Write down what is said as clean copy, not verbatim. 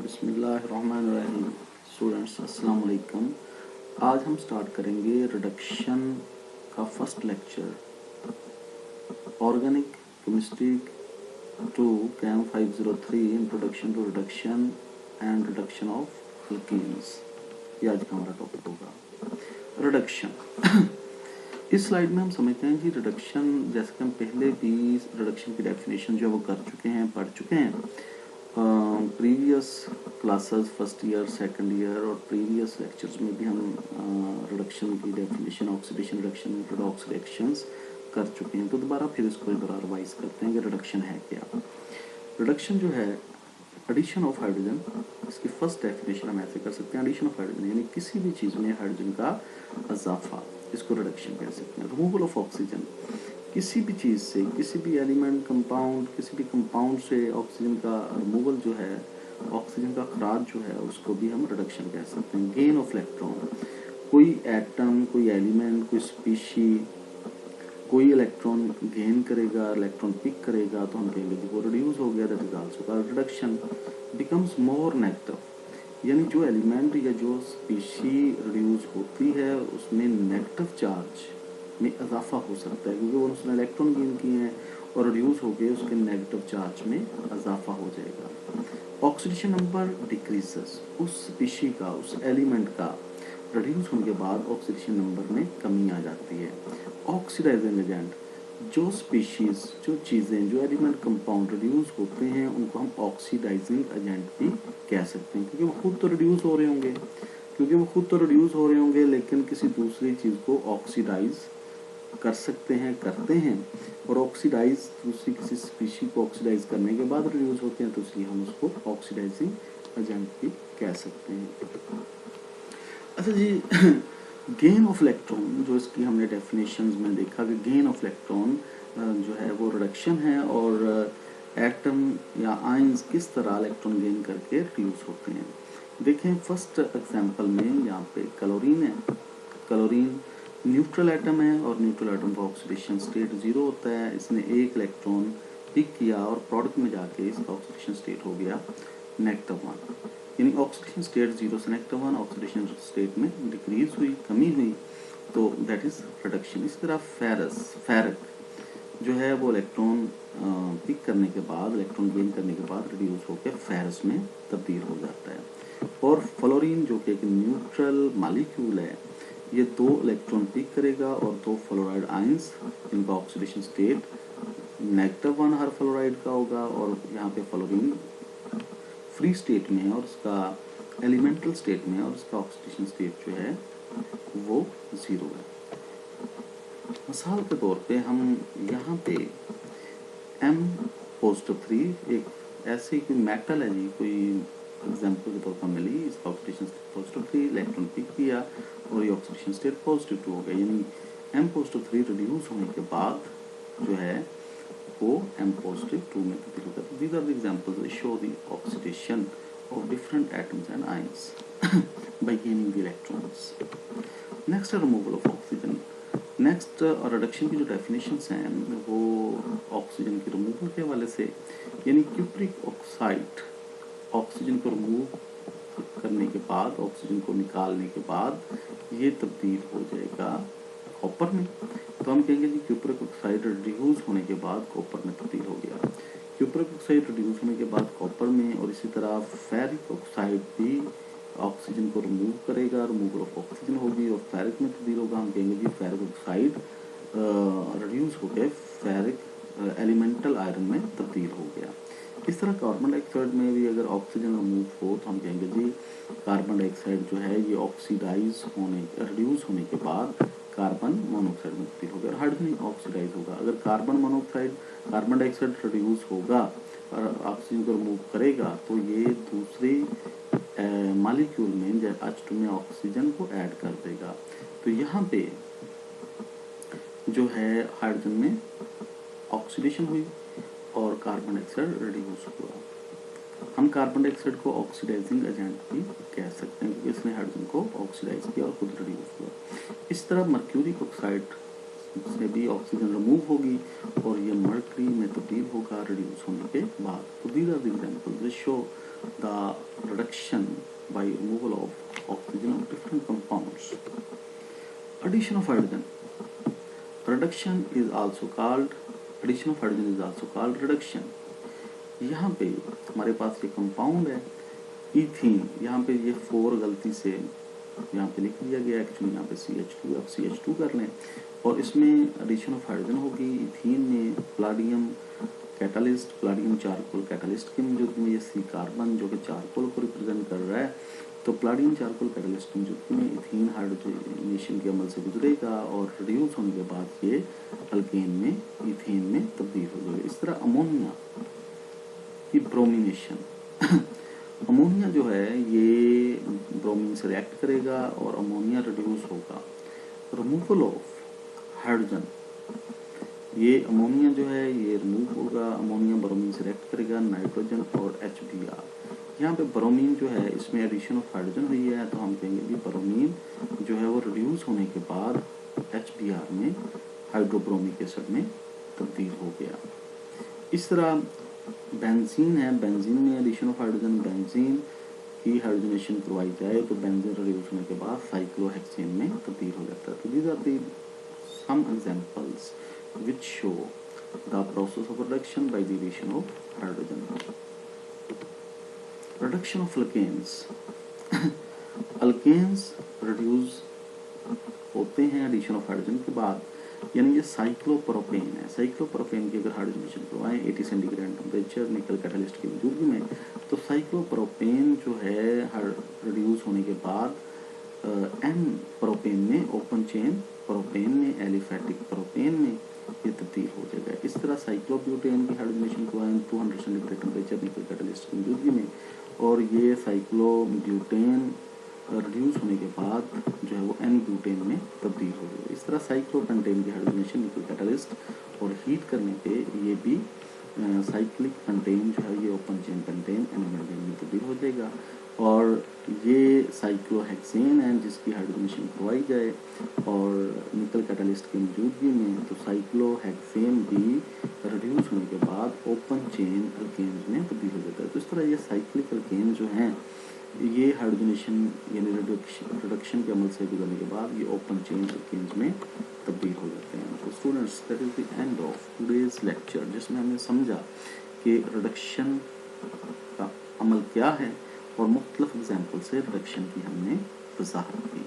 बिस्मिल्लाहिर्रहमानिर्रहीम। स्टूडेंट्स अस्सलाम वालेकुम। आज हम स्टार्ट करेंगे रिडक्शन का first lecture, organic chemistry to chem 503 introduction to reduction and reduction of alkenes. ये आज का हमारा टॉपिक होगा रिडक्शन। इस स्लाइड में हम समझते हैं कि रिडक्शन, जैसे कि हम पहले भी रिडक्शन की डेफिनेशन जो है वो कर चुके हैं, पढ़ चुके हैं previous classes, first year, second year और प्रीवियस लेक्चर्स में भी हम रिडक्शन की definition, oxidation reduction, redox reactions कर चुके हैं। तो दोबारा फिर इसको एक बार रिवाइज करते हैं कि रिडक्शन है क्या। रिडक्शन जो है एडिशन ऑफ हाइड्रोजन, इसकी फर्स्ट डेफिनेशन हम ऐसे कर सकते हैं, एडिशन ऑफ हाइड्रोजन यानी किसी भी चीज़ में हाइड्रोजन का इजाफा, इसको रिडक्शन कह सकते हैं। रिमूवल ऑफ ऑक्सीजन, किसी भी चीज़ से, किसी भी एलिमेंट, कंपाउंड, किसी भी कंपाउंड से ऑक्सीजन का रिमूवल जो है, ऑक्सीजन का खराज जो है, उसको भी हम रिडक्शन कह सकते हैं। गेन ऑफ इलेक्ट्रॉन, कोई एटम, कोई एलिमेंट, कोई स्पीशी कोई इलेक्ट्रॉन गेन करेगा, इलेक्ट्रॉन पिक करेगा, तो हम कहेंगे कि वो रिड्यूस हो गया, that is also called reduction. Becomes more negative, यानी जो एलिमेंट या जो स्पीशी रिड्यूस होती है उसमें नेगेटिव चार्ज में इजाफा हो सकता है, क्योंकि वो उसने इलेक्ट्रॉन गेन किए हैं और रिड्यूस हो गए, उसके नेगेटिव चार्ज में इजाफा हो जाएगा। ऑक्सीडेशन नंबर डिक्रीजेस, उस स्पीशी का, उस एलिमेंट का रिड्यूस होने के बाद ऑक्सीडेशन नंबर में कमी आ जाती है। ऑक्सीडाइजिंग एजेंट, जो स्पीशीज, जो चीज़ें, जो एलिमेंट, कंपाउंड रिड्यूस होते हैं उनको हम ऑक्सीडाइजिंग एजेंट भी कह सकते हैं, क्योंकि वो खुद तो रिड्यूस हो रहे होंगे, लेकिन किसी दूसरी चीज़ को ऑक्सीडाइज कर सकते हैं, करते हैं, और ऑक्सीडाइज दूसरी किसी स्पीशी को ऑक्सीडाइज करने के बाद रिड्यूस होते हैं, तो इसलिए हम उसको ऑक्सीडाइजिंग एजेंट भी कह सकते हैं। अच्छा जी, गेन ऑफ इलेक्ट्रॉन, जो इसकी हमने डेफिनेशंस में देखा कि गेन ऑफ इलेक्ट्रॉन जो है वो रिडक्शन है, और एटम या आयंस किस तरह इलेक्ट्रॉन गेन करके रिड्यूस होते हैं। देखें फर्स्ट एग्जांपल में यहाँ पे क्लोरीन है। क्लोरीन न्यूट्रल एटम है और न्यूट्रल एटम का ऑक्सीडेशन स्टेट 0 होता है। इसने एक इलेक्ट्रॉन पिक किया और प्रोडक्ट में जाके इसका ऑक्सीडेशन स्टेट हो गया -1, यानी ऑक्सीडेशन स्टेट 0 से -1, ऑक्सीडेशन स्टेट में डिक्रीज हुई, कमी हुई, तो दैट इज रिडक्शन। इस तरह फेरक जो है वो इलेक्ट्रॉन पिक करने के बाद, इलेक्ट्रॉन गेन करने के बाद रिड्यूस होकर फेरस में तब्दील हो जाता है। और फ्लोरीन जो कि एक न्यूट्रल मॉलिक्यूल है, ये 2 इलेक्ट्रॉन पिक करेगा और 2 फ्लोराइड आयंस, इनका ऑक्सीडेशन स्टेट -1 हर फ्लोराइड का होगा, और यहाँ पे फ्लोरीन फ्री स्टेट में है और उसका एलिमेंटल स्टेट में है, और उसका ऑक्सीडेशन स्टेट जो है वो 0 है। मिसाल के तौर पे हम यहाँ पे M+3 एक ऐसे कोई मेटल है जी, कोई एग्जाम्पल के तौर पर मिली, इसका ऑक्सीडेशन स्टेट +3, इलेक्ट्रॉन पिक किया और ये ऑक्सीडेशन स्टेट +2 हो गया, यानी M+3 रिड्यूस होने के बाद जो है वो M+2 में तब्दील होता है। These are the examples that show the oxidation of different atoms and ions by gaining the electrons. Next है removal of oxygen. Next reduction की जो डेफिनेशंस हैं वो ऑक्सीजन की रिमूवल के हवाले से, यानी क्यूप्रिक ऑक्साइड, ऑक्सीजन को रिमूव करने के बाद, ऑक्सीजन को निकालने के बाद ये तब्दील हो जाएगा कॉपर में, तो हम कहेंगे जी क्यूप्रिक ऑक्साइड रिड्यूस होने के बाद कॉपर में तब्दील हो गया। क्यूप्रिक ऑक्साइड रिड्यूस होने के बाद कॉपर में, और इसी तरह फेरिक ऑक्साइड भी ऑक्सीजन को रिमूव करेगा, रिमूवल ऑफ ऑक्सीजन होगी और फेरिक में तब्दील होगा, हम कहेंगे जी फेरिक ऑक्साइड रिड्यूस होकर फेरिक एलिमेंटल आयरन में तब्दील हो गया। इस तरह कार्बन डाइऑक्साइड में भी अगर ऑक्सीजन रिमूव हो तो हम कहेंगे जी कार्बन डाइऑक्साइड जो है ये ऑक्सीडाइज होने, रिड्यूस होने के बाद कार्बन मोनोऑक्साइड में तब्दील होगा, और हाइड्रोजन ऑक्सीडाइज होगा। अगर कार्बन डाइऑक्साइड रिड्यूस होगा और ऑक्सीजन को रिमूव करेगा तो ये दूसरे मॉलिक्यूल में H2 में ऑक्सीजन को ऐड कर देगा, तो यहाँ पे जो है हाइड्रोजन में ऑक्सीडेशन हुई और कार्बन डाइऑक्साइड रिड्यूस हुआ। हम कार्बन डाइऑक्साइड को ऑक्सीडाइजिंग एजेंट भी कह सकते हैं, क्योंकि इसने हाइड्रोजन को ऑक्सीडाइज किया और खुद रिड्यूस हुआ। इस तरह मर्क्यूरिक ऑक्साइड से भी ऑक्सीजन रिमूव होगी और ये मर्करी में तब्दील होगा रिड्यूस होने के बाद। तो these are the examples that show the reduction by removal of oxygen of different compounds. Addition of hydrogen. Addition of hydrogen is also called reduction. यहाँ पे हमारे पास ये कंपाउंड है इथीन, यहाँ पे ये 4 गलती से यहाँ पे लिख दिया गया, एक्चुअली यहाँ पे CH2, आप CH2 कर लें, और इसमें एडिशन ऑफ हाइड्रोजन होगी इथीन में palladium catalyst, palladium charcoal catalyst की मौजूदगी में ये C कार्बन जो कि चारकोल को रिप्रेजेंट कर रहा है, तो प्लाडियम चारकोल कैटालिस्ट की मौजूदगी में इथीन हाइड्रोजनेशन के अमल से गुजरेगा और रिड्यूस होने के बाद ये अल्केन में इथेन में तब्दील हो जाएगा। इस तरह अमोनिया की ब्रोमिनेशन अमोनिया जो है ये ब्रोमीन से रिएक्ट करेगा और अमोनिया रिड्यूस होगा। रिमूवल ऑफ हाइड्रोजन, ये अमोनिया जो है ये रिमूव होगा, अमोनिया ब्रोमीन से रिएक्ट करेगा, नाइट्रोजन और HBr। यहाँ पे ब्रोमीन जो है इसमें एडिशन ऑफ हाइड्रोजन हुई है, तो हम कहेंगे कि ब्रोमीन जो है वो रिड्यूस होने के बाद HBr में हाइड्रोब्रोमिक एसिड में तब्दील हो गया। इस तरह बेंजीन है, बेंजीन में एडिशन ऑफ हाइड्रोजन, बेंजीन की हाइड्रोजनेशन करवाई जाए तो बेंजीन रिड्यूस होने के बाद साइक्लोहेक्सेन में तब्दील हो जाता है। तो these are the some examples which show the process of reduction by the addition of hydrogen. Reduction of alkanes. Alkanes reduce होते हैं एडिशन ऑफ हाइड्रोजन के बाद, यानी ये साइक्लोप्रोपेन है। साइक्लोप्रोपेन की अगर हाइड्रोजनेशन करवाएं 80 सेंटीग्रेड टेम्परेचर निकल कैटालिस्ट की मौजूदगी में, तो साइक्लोप्रोपेन जो है रिड्यूस होने के बाद एन प्रोपेन में, ओपन चेन प्रोपेन में, एलिफेटिक प्रोपेन में ये तब्दील हो जाएगा। इस तरह साइक्लोब्यूटेन की हाइड्रोजनेशन करवाएं 200 सेंटीग्रेड टेम्परेचर निकल कैटालिस्ट की मौजूदगी में, और ये साइक्लोब्यूटेन रिड्यूस होने के बाद जो है वो एन ब्यूटेन में तब्दील हो जाएगा। इस तरह साइक्लोपेंटेन की हाइड्रोजनेशन निकल कैटालिस्ट और हीट करने पे ये भी साइक्लिक पेंटेन जो है ये ओपन चेन पेंटेन एन में तब्दील हो जाएगा। और ये साइक्लोहेक्सेन है जिसकी हाइड्रोजनेशन करवाई जाए और निकल कैटालिस्ट की मौजूदगी में, तो साइक्लोहेक्सेन भी रिड्यूस होने के बाद ओपन चेन अल्केन में तब्दील हो जाता है। तो इस तरह ये साइक्लिक अल्केन जो हैं ये हाइड्रोजनेशन यानी रिडक्शन के अमल से गुजरने के बाद ये ओपन चेन अल्केन्स में तब्दील हो जाते हैं। तो students, that is the end of today's lecture, जिसमें हमने समझा कि रिडक्शन का अमल क्या है और मुख्तलिफ एग्जाम्पल से रिडक्शन की हमने वजाहत की।